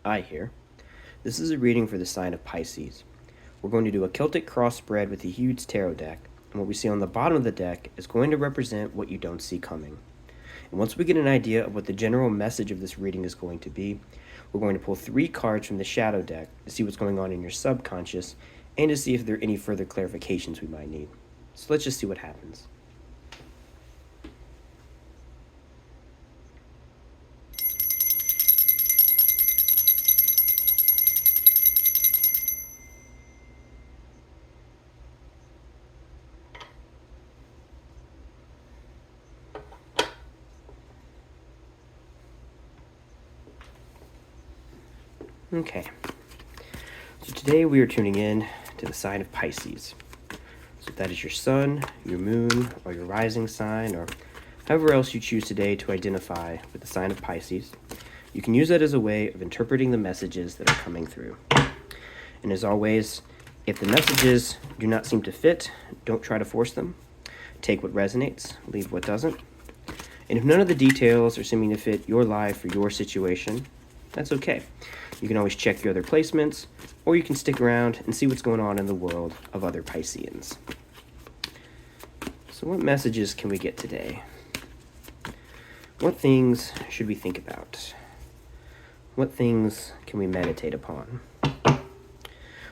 here. This is a reading for the sign of Pisces. We're going to do a Celtic cross spread with a huge tarot deck, and what we see on the bottom of the deck is going to represent what you don't see coming. And once we get an idea of what the general message of this reading is going to be, we're going to pull 3 cards from the shadow deck to see what's going on in your subconscious and to see if there are any further clarifications we might need. So let's just see what happens. Okay, so today we are tuning in to the sign of Pisces. So if that is your sun, your moon, or your rising sign, or however else you choose today to identify with the sign of Pisces, you can use that as a way of interpreting the messages that are coming through. And as always, if the messages do not seem to fit, don't try to force them. Take what resonates, leave what doesn't. And if none of the details are seeming to fit your life or your situation, that's okay. You can always check your other placements, or you can stick around and see what's going on in the world of other Pisceans. So what messages can we get today? What things should we think about? What things can we meditate upon?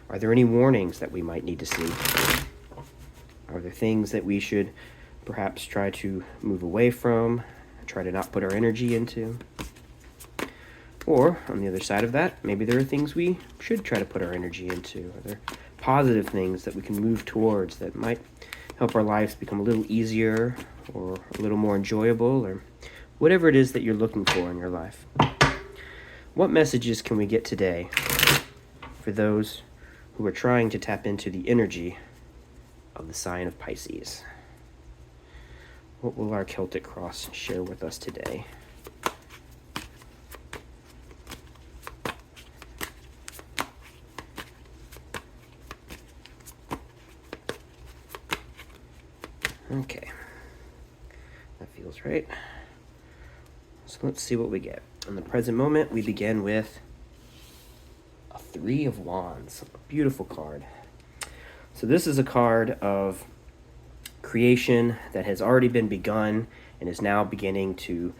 Are there any warnings that we might need to see? Are there things that we should perhaps try to move away from, try to not put our energy into? Or, on the other side of that, maybe there are things we should try to put our energy into. Are there positive things that we can move towards that might help our lives become a little easier or a little more enjoyable, or whatever it is that you're looking for in your life? What messages can we get today for those who are trying to tap into the energy of the sign of Pisces? What will our Celtic cross share with us today? Okay, that feels right. So let's see what we get. In the present moment, we begin with a 3 of Wands, a beautiful card. So this is a card of creation that has already been begun and is now beginning to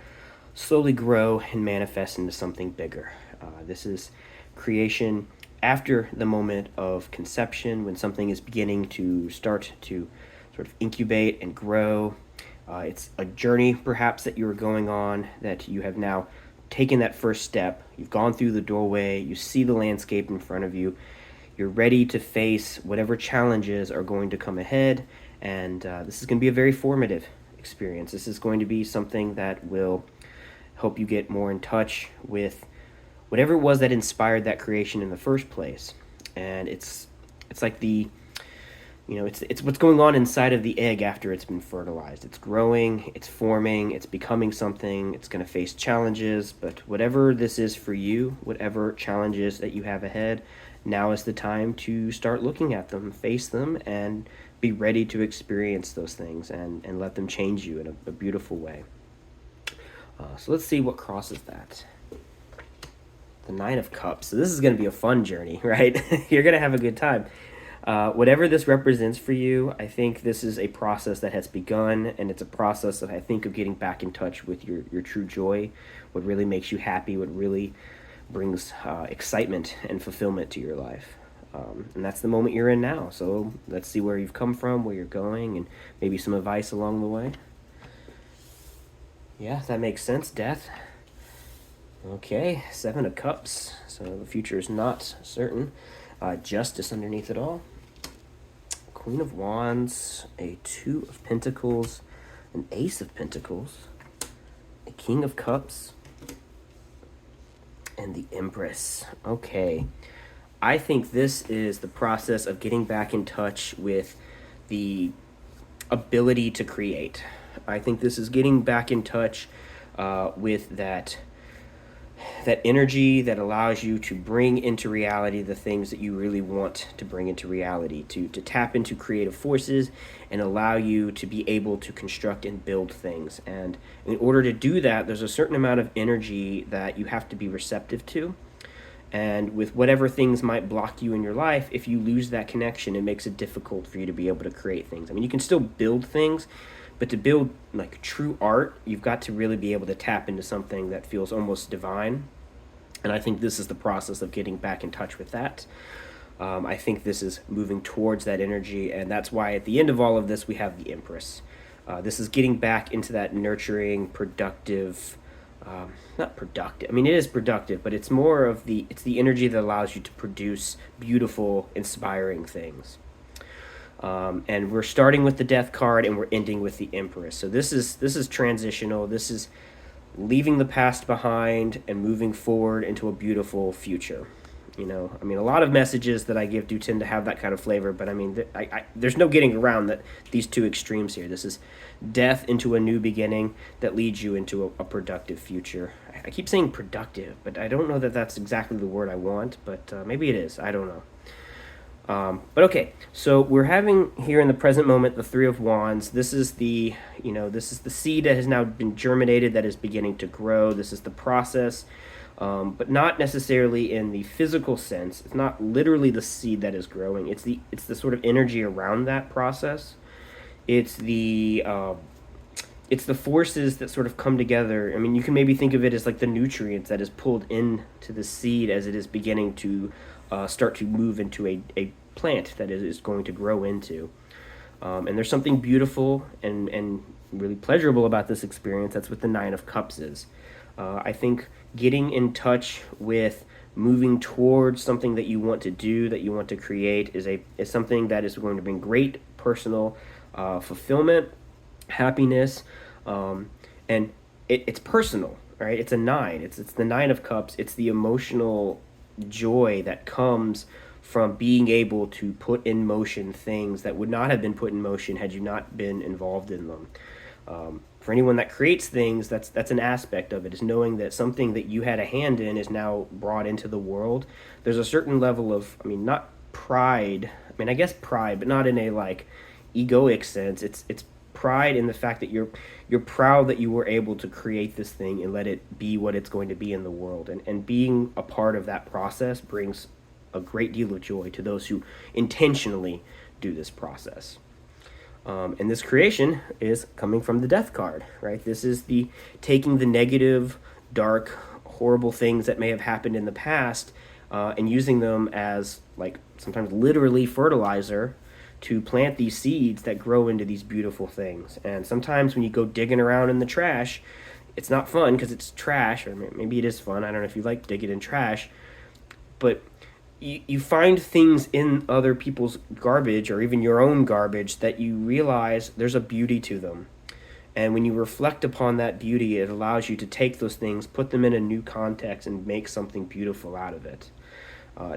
slowly grow and manifest into something bigger. This is creation after the moment of conception, when something is beginning to start to sort of incubate and grow. It's a journey perhaps that you're going on, that you have now taken that first step. You've gone through the doorway, you see the landscape in front of you, you're ready to face whatever challenges are going to come ahead, and this is going to be a very formative experience. This is going to be something that will help you get more in touch with whatever it was that inspired that creation in the first place. And it's like it's what's going on inside of the egg after it's been fertilized. It's growing, it's forming, it's becoming something. It's going to face challenges, but whatever this is for you, whatever challenges that you have ahead, now is the time to start looking at them, face them, and be ready to experience those things and let them change you in a beautiful way. So let's see what crosses that. The 9 of Cups. So this is going to be a fun journey, right? You're going to have a good time. Whatever this represents for you, I think this is a process that has begun, and it's a process that I think of getting back in touch with your true joy, what really makes you happy, what really brings excitement and fulfillment to your life. And that's the moment you're in now. So let's see where you've come from, where you're going, and maybe some advice along the way. Yeah, that makes sense. Death. Okay, 7 of Cups. So the future is not certain. Justice underneath it all. Queen of Wands, a 2 of Pentacles, an Ace of Pentacles, a King of Cups, and the Empress. Okay, I think this is the process of getting back in touch with the ability to create. I think this is getting back in touch with that energy that allows you to bring into reality the things that you really want to bring into reality, to tap into creative forces and allow you to be able to construct and build things. And in order to do that, there's a certain amount of energy that you have to be receptive to. And with whatever things might block you in your life, if you lose that connection, it makes it difficult for you to be able to create things. I mean, you can still build things, but to build like true art, you've got to really be able to tap into something that feels almost divine. And I think this is the process of getting back in touch with that. I think this is moving towards that energy, and that's why at the end of all of this, we have the Empress. This is getting back into that nurturing, productive, not productive. I mean, it is productive, but it's more of it's the energy that allows you to produce beautiful, inspiring things. And we're starting with the Death card, and we're ending with the Empress. So this is transitional. This is leaving the past behind and moving forward into a beautiful future. You know, I mean, a lot of messages that I give do tend to have that kind of flavor, but I mean, there's no getting around that these two extremes here. This is death into a new beginning that leads you into a productive future. I keep saying productive, but I don't know that that's exactly the word I want, but maybe it is. I don't know. But okay, so we're having here in the present moment the Three of Wands. This is the seed that has now been germinated, that is beginning to grow. This is the process. But not necessarily in the physical sense. It's not literally the seed that is growing. It's the sort of energy around that process. It's the forces that sort of come together. I mean, you can maybe think of it as like the nutrients that is pulled into the seed as it is beginning to start to move into a plant that it is going to grow into. And there's something beautiful and really pleasurable about this experience. That's what the Nine of Cups is. I think getting in touch with moving towards something that you want to do, that you want to create, is something that is going to bring great personal fulfillment, happiness, and it's personal, right? It's a nine. It's the Nine of Cups. It's the emotional joy that comes from being able to put in motion things that would not have been put in motion had you not been involved in them. For anyone that creates things, that's an aspect of it, is knowing that something that you had a hand in is now brought into the world. There's a certain level of, I mean, not pride. I mean, I guess pride, but not in a like egoic sense. It's pride in the fact that you're proud that you were able to create this thing and let it be what it's going to be in the world. And being a part of that process brings a great deal of joy to those who intentionally do this process. And this creation is coming from the Death card, right? This is the taking the negative, dark, horrible things that may have happened in the past and using them as, like, sometimes literally fertilizer to plant these seeds that grow into these beautiful things. And sometimes when you go digging around in the trash, it's not fun because it's trash, or maybe it is fun. I don't know if you like digging in trash, but you find things in other people's garbage or even your own garbage that you realize there's a beauty to them. And when you reflect upon that beauty, it allows you to take those things, put them in a new context, and make something beautiful out of it.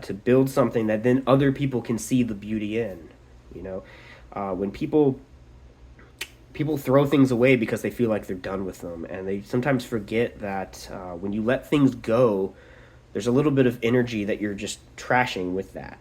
To build something that then other people can see the beauty in. You know, when people throw things away because they feel like they're done with them, and they sometimes forget that when you let things go, there's a little bit of energy that you're just trashing with that.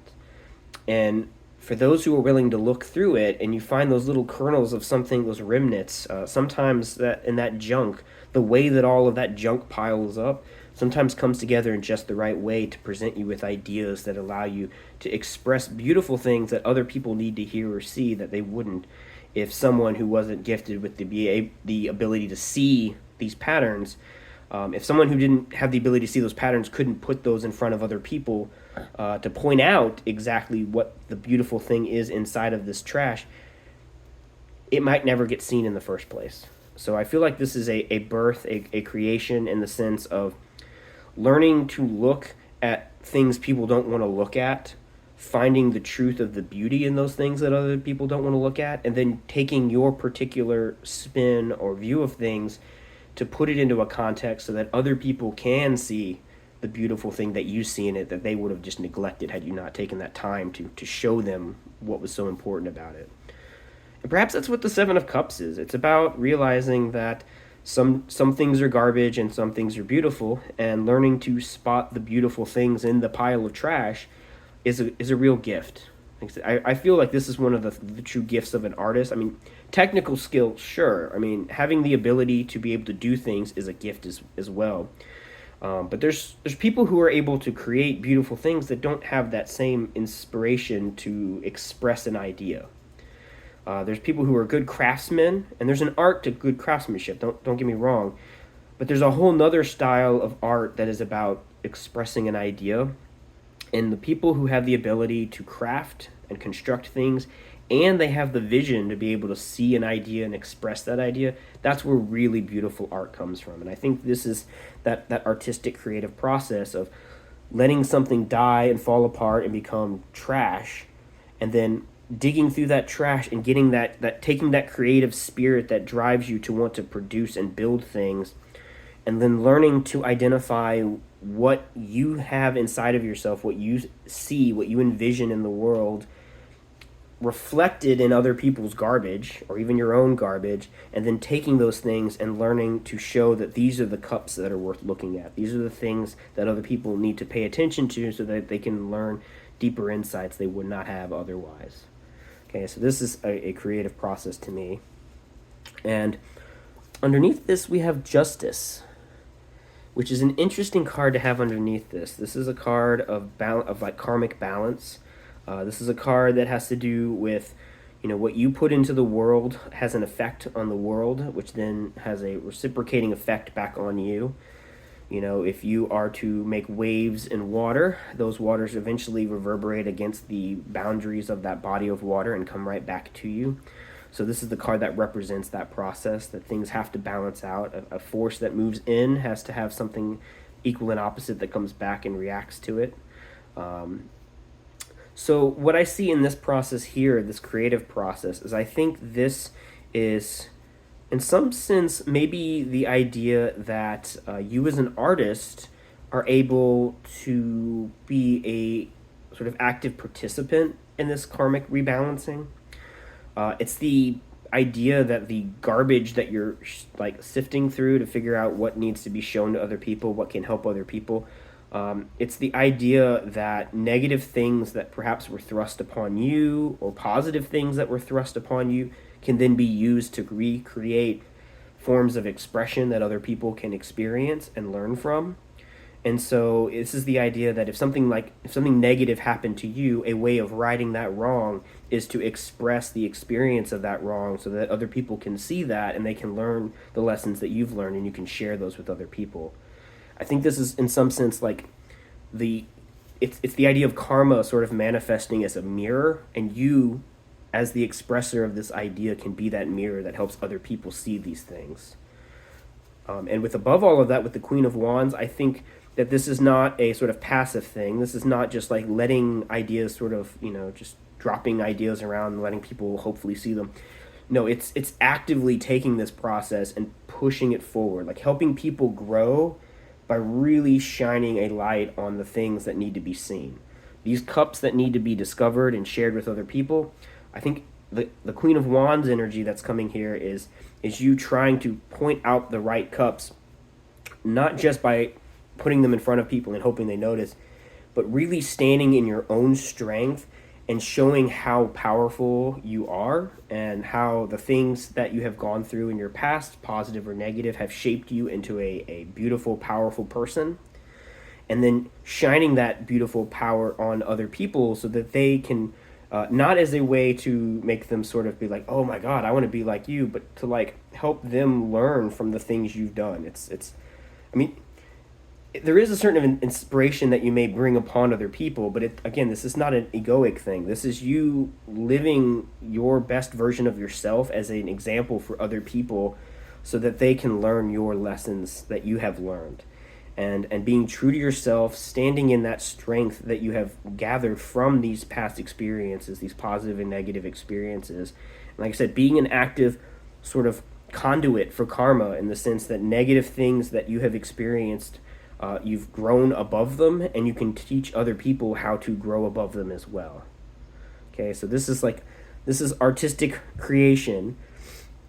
And for those who are willing to look through it, and you find those little kernels of something, those remnants, sometimes that in that junk, the way that all of that junk piles up, sometimes comes together in just the right way to present you with ideas that allow you to express beautiful things that other people need to hear or see that they wouldn't if someone who wasn't gifted with the ability to see these patterns, if someone who didn't have the ability to see those patterns couldn't put those in front of other people to point out exactly what the beautiful thing is inside of this trash, it might never get seen in the first place. So I feel like this is a birth, a creation, in the sense of learning to look at things people don't want to look at, finding the truth of the beauty in those things that other people don't want to look at, and then taking your particular spin or view of things to put it into a context so that other people can see the beautiful thing that you see in it that they would have just neglected had you not taken that time to show them what was so important about it. And perhaps that's what the Seven of Cups is. It's about realizing that some things are garbage and some things are beautiful, and learning to spot the beautiful things in the pile of trash is a real gift. I feel like this is one of the true gifts of an artist. I mean, technical skill, sure. I mean, having the ability to be able to do things is a gift as well. But there's people who are able to create beautiful things that don't have that same inspiration to express an idea. There's people who are good craftsmen, and there's an art to good craftsmanship. Don't get me wrong, but there's a whole nother style of art that is about expressing an idea. And the people who have the ability to craft and construct things, and they have the vision to be able to see an idea and express that idea, that's where really beautiful art comes from. And I think this is that artistic creative process of letting something die and fall apart and become trash, and then digging through that trash and getting that taking that creative spirit that drives you to want to produce and build things, and then learning to identify what you have inside of yourself, what you see, what you envision in the world, reflected in other people's garbage or even your own garbage, and then taking those things and learning to show that these are the cups that are worth looking at. These are the things that other people need to pay attention to so that they can learn deeper insights they would not have otherwise. Okay, so this is a creative process to me. And underneath this, we have Justice, which is an interesting card to have underneath this. This is a card of like karmic balance. This is a card that has to do with, what you put into the world has an effect on the world, which then has a reciprocating effect back on you. If you are to make waves in water, those waters eventually reverberate against the boundaries of that body of water and come right back to you. So this is the card that represents that process, that things have to balance out. A force that moves in has to have something equal and opposite that comes back and reacts to it. So what I see in this process here, this creative process, is I think this is, in some sense, maybe the idea that you as an artist are able to be a sort of active participant in this karmic rebalancing. It's the idea that the garbage that you're sifting through to figure out what needs to be shown to other people, what can help other people. It's the idea that negative things that perhaps were thrust upon you, or positive things that were thrust upon you, can then be used to recreate forms of expression that other people can experience and learn from. And so this is the idea that if something negative happened to you, a way of righting that wrong is to express the experience of that wrong so that other people can see that and they can learn the lessons that you've learned, and you can share those with other people. I think this is, in some sense, like it's the idea of karma sort of manifesting as a mirror, and you, as the expressor of this idea, can be that mirror that helps other people see these things. And with above all of that, with the Queen of Wands, I think that this is not a sort of passive thing. This is not just like letting ideas sort of, just dropping ideas around and letting people hopefully see them. No, it's actively taking this process and pushing it forward, like helping people grow by really shining a light on the things that need to be seen. These cups that need to be discovered and shared with other people. I think the Queen of Wands energy that's coming here is you trying to point out the right cups, not just by putting them in front of people and hoping they notice, but really standing in your own strength and showing how powerful you are and how the things that you have gone through in your past, positive or negative, have shaped you into a beautiful, powerful person. And then shining that beautiful power on other people so that they can, not as a way to make them sort of be like, oh my God, I want to be like you, but to like help them learn from the things you've done. There is a certain inspiration that you may bring upon other people, but again, this is not an egoic thing. This is you living your best version of yourself as an example for other people so that they can learn your lessons that you have learned. And being true to yourself, standing in that strength that you have gathered from these past experiences, these positive and negative experiences. And like I said, being an active sort of conduit for karma, in the sense that negative things that you have experienced, you've grown above them, and you can teach other people how to grow above them as well. Okay, so this is artistic creation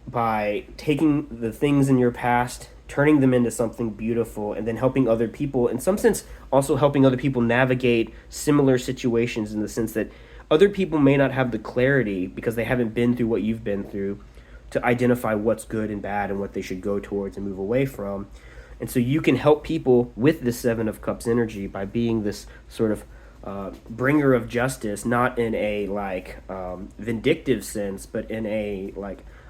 by taking the things in your past, turning them into something beautiful, and then helping other people, in some sense, also helping other people navigate similar situations, in the sense that other people may not have the clarity, because they haven't been through what you've been through, to identify what's good and bad and what they should go towards and move away from. And so you can help people with this Seven of Cups energy by being this sort of bringer of justice, not in a vindictive sense, but in a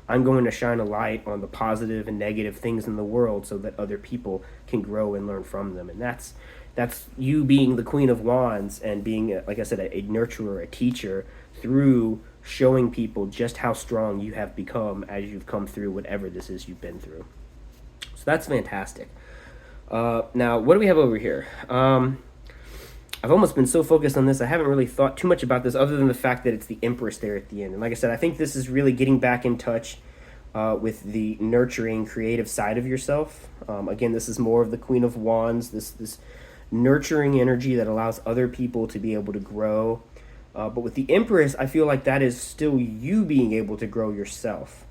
I'm going to shine a light on the positive and negative things in the world so that other people can grow and learn from them. And that's you being the Queen of Wands and being, like I said, a nurturer, a teacher, through showing people just how strong you have become as you've come through whatever this is you've been through. So that's fantastic. Now, what do we have over here? I've almost been so focused on this, I haven't really thought too much about this other than the fact that it's the Empress there at the end. And like I said, I think this is really getting back in touch with the nurturing, creative side of yourself. Again, this is more of the Queen of Wands, this nurturing energy that allows other people to be able to grow. But with the Empress, I feel like that is still you being able to grow yourself.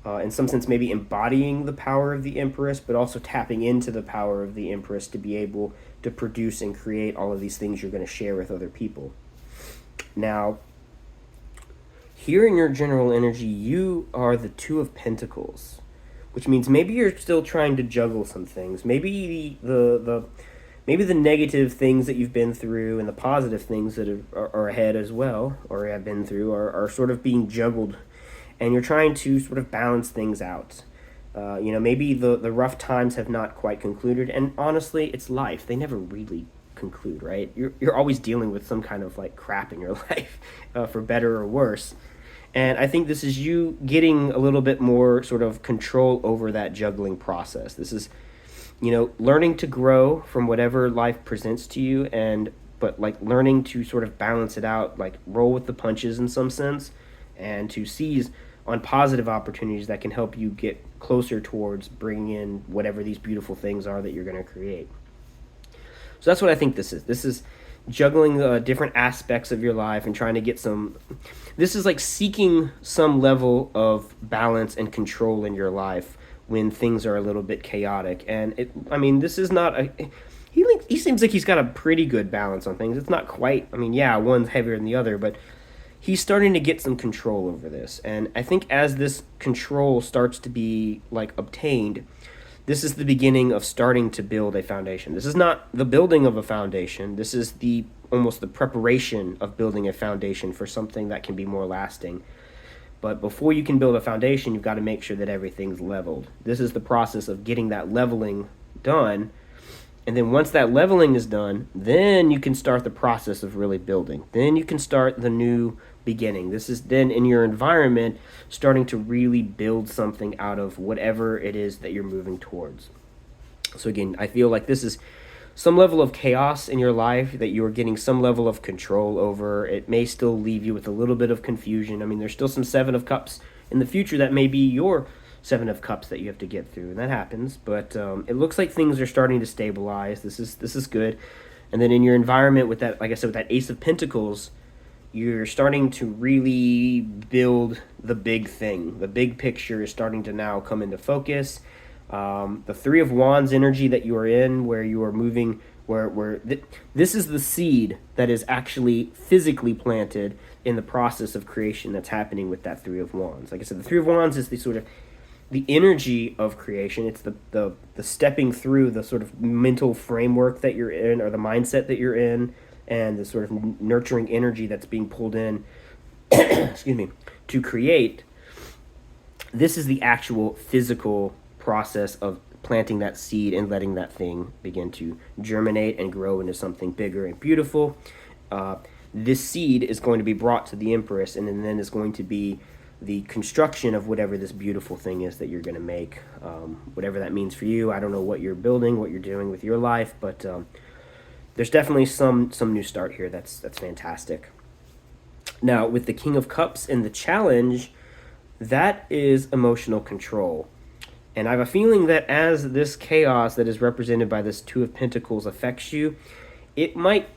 In some sense, maybe embodying the power of the Empress, but also tapping into the power of the Empress to be able to produce and create all of these things you're going to share with other people. Now, here in your general energy, you are the Two of Pentacles, which means maybe you're still trying to juggle some things. Maybe maybe the negative things that you've been through and the positive things that are ahead as well, or have been through, are sort of being juggled, and you're trying to sort of balance things out. Maybe the rough times have not quite concluded, and honestly, it's life. They never really conclude, right? You're always dealing with some kind of crap in your life, for better or worse. And I think this is you getting a little bit more sort of control over that juggling process. This is, learning to grow from whatever life presents to you, but learning to sort of balance it out, roll with the punches in some sense, and to seize on positive opportunities that can help you get closer towards bringing in whatever these beautiful things are that you're going to create. So that's what I think this is. This is juggling different aspects of your life and trying to get this is like seeking some level of balance and control in your life when things are a little bit chaotic. And this is not he seems like he's got a pretty good balance on things. It's not quite, one's heavier than the other, but he's starting to get some control over this. And I think as this control starts to be obtained, this is the beginning of starting to build a foundation. This is not the building of a foundation. This is almost the preparation of building a foundation for something that can be more lasting. But before you can build a foundation, you've got to make sure that everything's leveled. This is the process of getting that leveling done. And then once that leveling is done, then you can start the process of really building. Then you can start the new beginning. This is then in your environment starting to really build something out of whatever it is that you're moving towards. So again, I feel like this is some level of chaos in your life that you're getting some level of control over. It may still leave you with a little bit of confusion. There's still some Seven of Cups in the future that may be your Seven of Cups that you have to get through, and that happens. But it looks like things are starting to stabilize. This is good. And then in your environment with that, like I said, with that Ace of Pentacles, you're starting to really build the big thing. The big picture is starting to now come into focus. The Three of Wands energy that you are in, where you are moving, this is the seed that is actually physically planted in the process of creation that's happening with that Three of Wands. Like I said, the Three of Wands is the sort of the energy of creation. It's the stepping through the sort of mental framework that you're in, or the mindset that you're in, and the sort of nurturing energy that's being pulled in excuse me, to create. This is the actual physical process of planting that seed and letting that thing begin to germinate and grow into something bigger and beautiful. This seed is going to be brought to the Empress, and then is going to be the construction of whatever this beautiful thing is that you're going to make, whatever that means for you. I don't know what you're building, what you're doing with your life, but there's definitely some new start here. That's fantastic. Now, with the King of Cups and the challenge, that is emotional control. And I have a feeling that as this chaos that is represented by this Two of Pentacles affects you, it might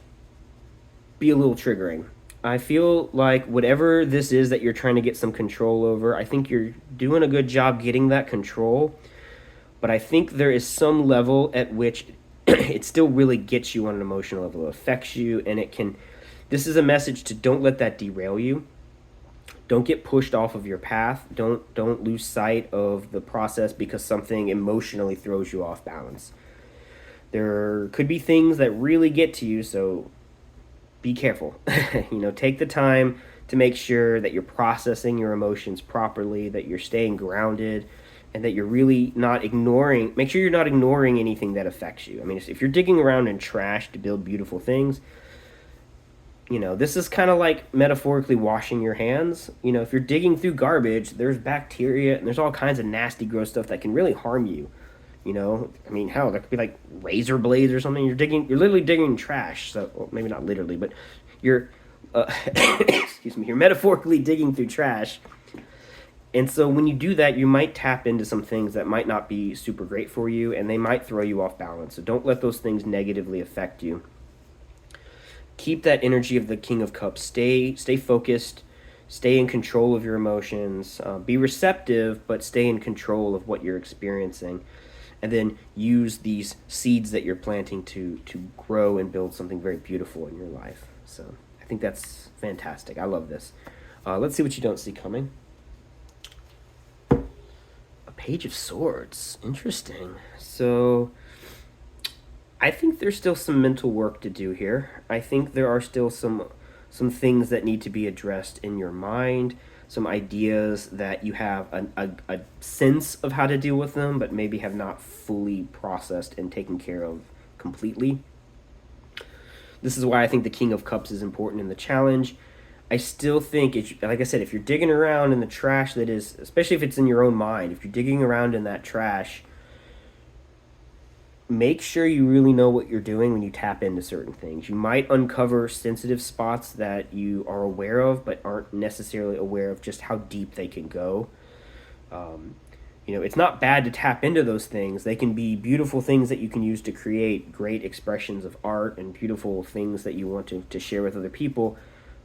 be a little triggering. I feel like whatever this is that you're trying to get some control over, I think you're doing a good job getting that control. But I think there is some level at which it still really gets you on an emotional level. It affects you, and this is a message to don't let that derail you. Don't get pushed off of your path. Don't lose sight of the process because something emotionally throws you off balance. There could be things that really get to you, so be careful. Take the time to make sure that you're processing your emotions properly, that you're staying grounded, and that you're really not ignoring. Make sure you're not ignoring anything that affects you. I mean, if you're digging around in trash to build beautiful things, this is kind of like metaphorically washing your hands. If you're digging through garbage, there's bacteria and there's all kinds of nasty, gross stuff that can really harm you. I mean, hell, there could be like razor blades or something. You're literally digging trash. So, well, maybe not literally, but you're, excuse me, you're metaphorically digging through trash. And so when you do that, you might tap into some things that might not be super great for you, and they might throw you off balance. So don't let those things negatively affect you. Keep that energy of the King of Cups. Stay focused. Stay in control of your emotions. Be receptive, but stay in control of what you're experiencing. And then use these seeds that you're planting to grow and build something very beautiful in your life. So I think that's fantastic. I love this. Let's see what you don't see coming. A Page of Swords. Interesting. So I think there's still some mental work to do here. I think there are still some things that need to be addressed in your mind, some ideas that you have a sense of how to deal with them, but maybe have not fully processed and taken care of completely. This is why I think the King of Cups is important in the challenge. I still think, like I said, if you're digging around in the trash that is, especially if it's in your own mind, if you're digging around in that trash, make sure you really know what you're doing when you tap into certain things. You might uncover sensitive spots that you are aware of, but aren't necessarily aware of just how deep they can go. It's not bad to tap into those things. They can be beautiful things that you can use to create great expressions of art and beautiful things that you want to share with other people.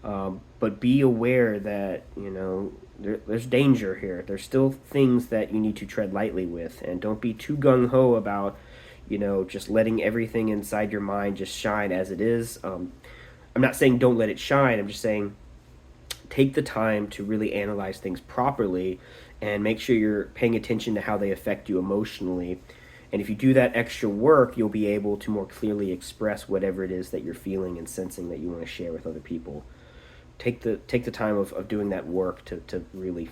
But be aware that, there's danger here. There's still things that you need to tread lightly with, and don't be too gung-ho about just letting everything inside your mind just shine as it is. I'm not saying don't let it shine. I'm just saying take the time to really analyze things properly and make sure you're paying attention to how they affect you emotionally. And if you do that extra work, you'll be able to more clearly express whatever it is that you're feeling and sensing that you want to share with other people. Take the time of doing that work to really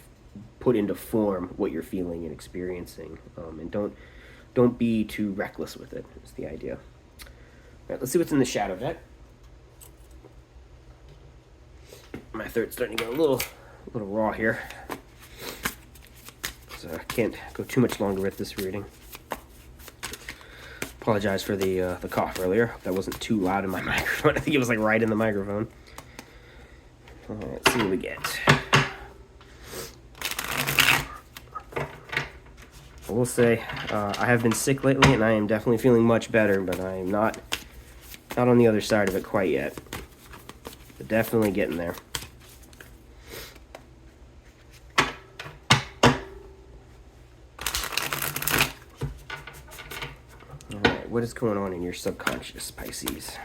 put into form what you're feeling and experiencing. And don't be too reckless with it, is the idea. All right, let's see what's in the shadow deck. My throat's starting to get a little raw here, so I can't go too much longer with this reading. Apologize for the cough earlier. Hope that wasn't too loud in my microphone. I think it was like right in the microphone. All right, let's see what we get. I will say I have been sick lately, and I am definitely feeling much better, but I am not on the other side of it quite yet. But definitely getting there. Alright, what is going on in your subconscious, Pisces?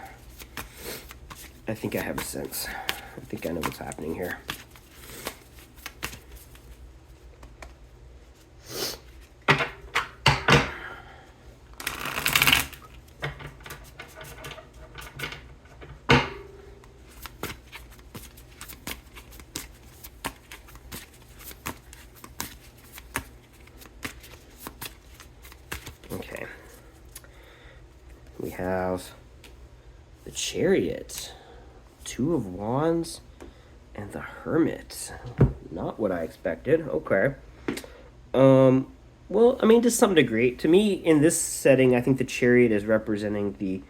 I think I have a sense. I think I know what's happening here. Okay. We have the Chariot, Two of Wands, and the Hermit. Not what I expected. Okay. Well, I mean, to some degree. To me, in this setting, I think the Chariot is representing the...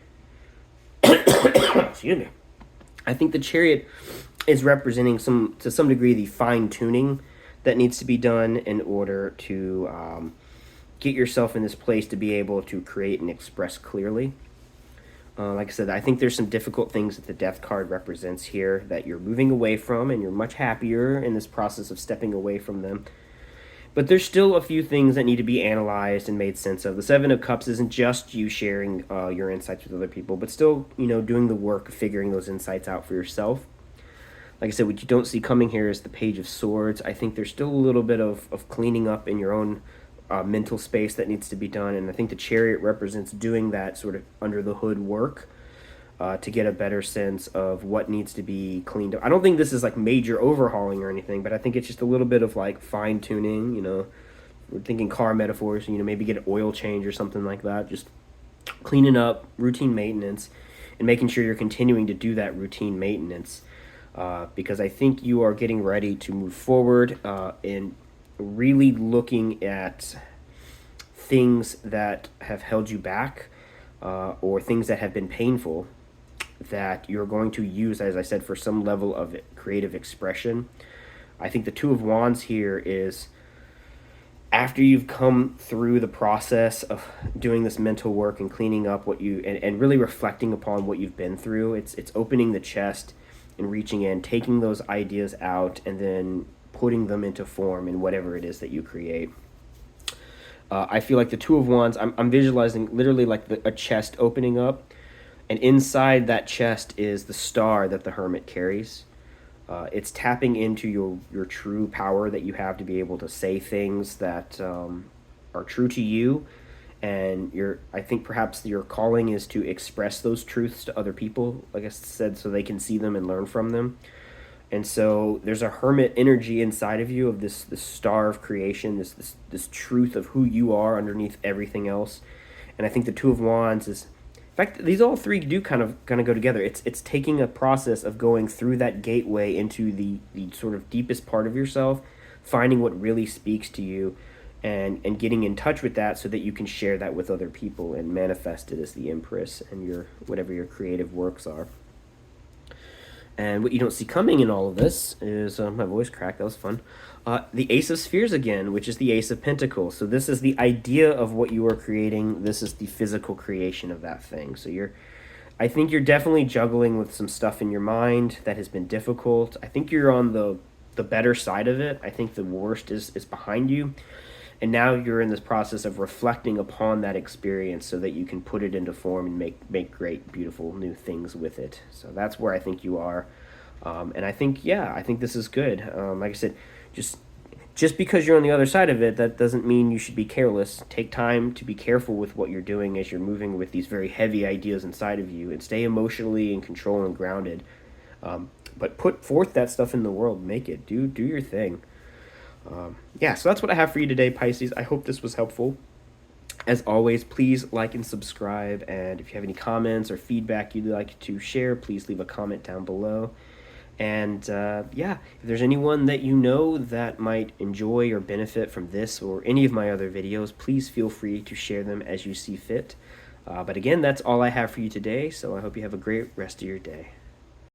Excuse me. I think the Chariot is representing to some degree the fine-tuning that needs to be done in order to get yourself in this place to be able to create and express clearly. Like I said, I think there's some difficult things that the Death card represents here that you're moving away from, and you're much happier in this process of stepping away from them. But there's still a few things that need to be analyzed and made sense of. The Seven of Cups isn't just you sharing your insights with other people, but still, doing the work of figuring those insights out for yourself. Like I said, what you don't see coming here is the Page of Swords. I think there's still a little bit of cleaning up in your own mental space that needs to be done. And I think the Chariot represents doing that sort of under the hood work to get a better sense of what needs to be cleaned up. I don't think this is like major overhauling or anything, but I think it's just a little bit of like fine tuning, you know. We're thinking car metaphors, you know, maybe get an oil change or something like that. Just cleaning up, routine maintenance, and making sure you're continuing to do that routine maintenance. Because I think you are getting ready to move forward and really looking at things that have held you back or things that have been painful that you're going to use, as I said, for some level of creative expression. I think the Two of Wands here is after you've come through the process of doing this mental work and cleaning up what you and really reflecting upon what you've been through. It's opening the chest and reaching in, taking those ideas out, and then putting them into form in whatever it is that you create. I feel like the Two of Wands, I'm visualizing literally like a chest opening up, and inside that chest is the star that the Hermit carries. It's tapping into your true power that you have to be able to say things that are true to you, and I think perhaps your calling is to express those truths to other people, like I said, so they can see them and learn from them. And so there's a hermit energy inside of you of this star of creation, this truth of who you are underneath everything else. And I think the Two of Wands is, in fact, these all three do kind of go together. It's taking a process of going through that gateway into the sort of deepest part of yourself, finding what really speaks to you, and getting in touch with that so that you can share that with other people and manifest it as the Empress and your whatever your creative works are. And what you don't see coming in all of this is, my voice cracked, that was fun, the Ace of Spheres again, which is the Ace of Pentacles. So this is the idea of what you are creating. This is the physical creation of that thing. So I think you're definitely juggling with some stuff in your mind that has been difficult. I think you're on the better side of it. I think the worst is behind you. And now you're in this process of reflecting upon that experience so that you can put it into form and make great, beautiful new things with it. So that's where I think you are. And I think, I think this is good. Like I said, just because you're on the other side of it, that doesn't mean you should be careless. Take time to be careful with what you're doing as you're moving with these very heavy ideas inside of you, and stay emotionally in control and grounded. But put forth that stuff in the world. Make it. Do your thing. So that's what I have for you today, Pisces. I hope this was helpful. As always, please like and subscribe, and if you have any comments or feedback you'd like to share, please leave a comment down below. And if there's anyone that you know that might enjoy or benefit from this or any of my other videos, please feel free to share them as you see fit. But again, that's all I have for you today, so I hope you have a great rest of your day.